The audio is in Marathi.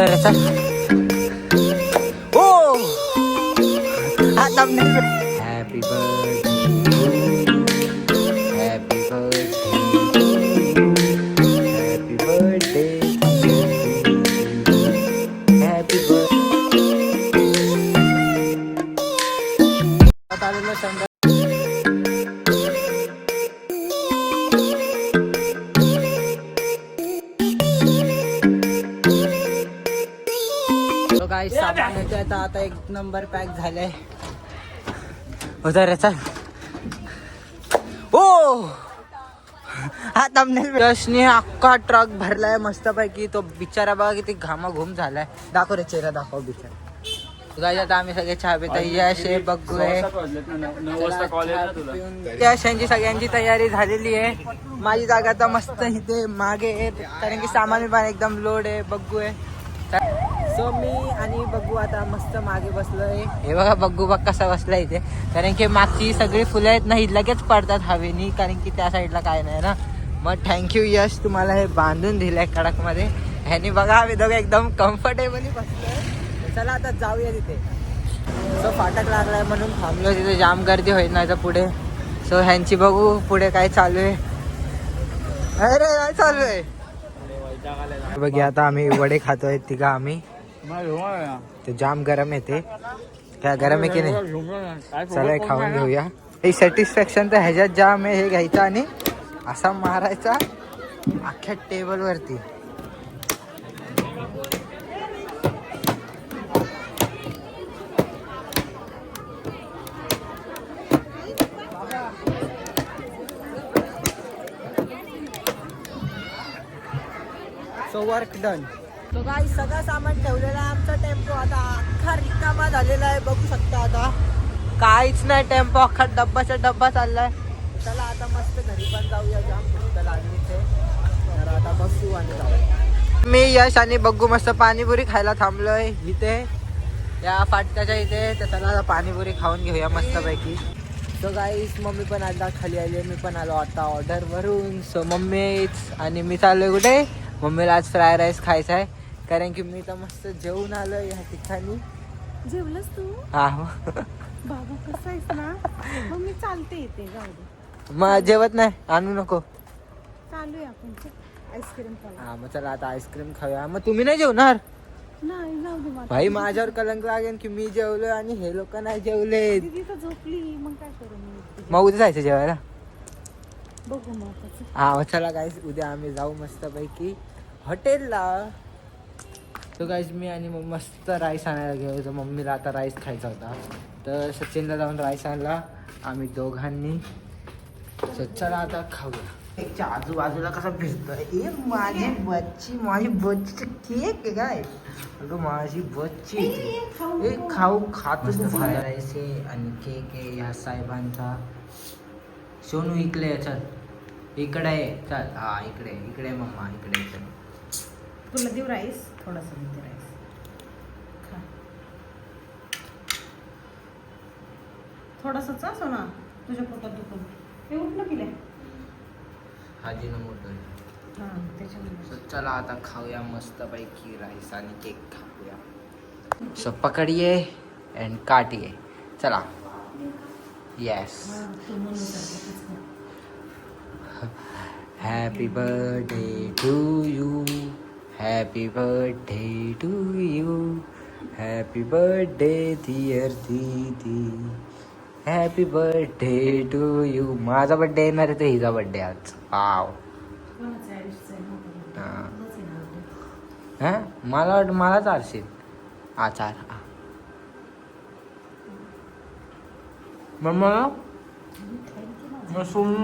उधर है चल। ओ हैप्पी बर्थडे हैप्पी बर्थडे। तो काही सामान येतोय आता एक नंबर पॅक झालंय उधर चल। ओ हा thumbnail यशने अख्खा ट्रक भरलाय मस्त पैकी। तो बिचारा बघा किती घामाघूम झालाय। दाखव रे चेहरा दाखव बिचारा। गाइस आता आम्ही सगळे चहा पिता यश आहे बघू आहे यश यांची सगळ्यांची तयारी झालेली आहे। माझी जागा आता मस्त इथे मागे आहे कारण की सामान पण एकदम लोड आहे बघू आहे। सो मी आणि बघू आता मस्त मागे बसलोय। हे बघा बघू बघ कसा बसलाय इथे कारण की मागची सगळी फुलं आहेत ना ही लगेच पडतात हवेनी कारण की त्या साईडला काय नाही ना। मग थँक्यू यश तुम्हाला हे बांधून दिलंय कडक मध्ये। ह्यानी बघा आम्ही दोघं एकदम कम्फर्टेबली बसलोय। चला आता जाऊया तिथे। सो फाटक लागलाय म्हणून थांबलो तिथे जाम गर्दी होईल ना आता पुढे। सो ह्यांची बघू पुढे काय चालू आहे। अरे काय चालू आहे बघ आता आम्ही वडे खातोय तिघा आम्ही। ते जाम गरम येते काय गरम आहे की नाही। चला खाऊन घेऊया। हे सॅटिस्फॅक्शन तर ह्याच्यात जाम आहे। हे घ्यायचं आणि असा मारायचा अख्ख्या टेबल वरती। So work done. तो काही सगळं सामान ठेवलेलं आहे। आमचा टेम्पो आता अख्खा रिकामा झालेला आहे बघू शकता। आता काहीच नाही टेम्पो अख्खा डब्बाचा डब्बा चाललाय। चला आता मस्त घरी पण जाऊया जाम भूक लागली ते तर आता बसू आणि जाऊ। मी यश आणि बघू मस्त पाणीपुरी खायला थांबलोय इथे या फाटकाच्या इथे। तर चला आता पाणीपुरी खाऊन घेऊया मस्त पैकी। सो गाईस मम्मी पण आता खाली आली मी पण आलो आता ऑर्डर वरून। सो मम्मीच आणि मी चाललोय कुठे मम्मीला आज फ्राय राईस खायचा आहे कारण की मी तर मस्त जेवून आलो या ठिकाणी। जेवलंस तू? हा बाबा कसा आहेस ना। मग मी चालते येते जाऊ दे। मग जेवत नाही आणू नको। चालू आहे आपण आईस्क्रीम खाऊ। हा मग चला आता आईस्क्रीम खाऊया। मग तुम्ही नाही जेवणार? नाही जाऊ दे मला। भाई माझ्यावर कलंक लागेल की मी जेवलोय आणि हे लोक नाही जेवले। दीदी तर झोपली मग काय करू मी। मग उद्या जायचं जेवायला? बघू मग। हा मग चला गाईस उद्या आम्ही जाऊ मस्त पैकी हॉटेलला। तो गाईस मी आणि मग मस्त राईस आणायला गेलो होतो। मम्मीला आता राईस खायचा होता तर सचिनला जाऊन राईस आणला आम्ही दोघांनी। चला आता खाऊया। एकच्या आजूबाजूला कसा फिरतोय माझी बच्ची केक काय अगं माझी बच्ची खाऊ खातो राईस आहे आणि केक आहे या साहेबांचा। सोनू इकडे चल इकडे आहे चल। हा इकडे इकडे मम्मा इकडे चल। तुला देऊ राईस थोडासा देते राईस खा थोडासाच सोना तुझ्या पोटात दुखून हे उठलं पिले हाजीनोमोटो हां त्याच्यामुळे। चला आता खाऊया मस्त पैकी राईस आणि केक खाऊया। सो पकड़िए एंड काटिए चला। Yes happy birthday to you happy birthday to you happy birthday dear didi happy birthday to you. माझा बर्थडे येणार आहे तर हिचा बर्थडे आज। वाव हां मला चारशील हा चार मग सोडून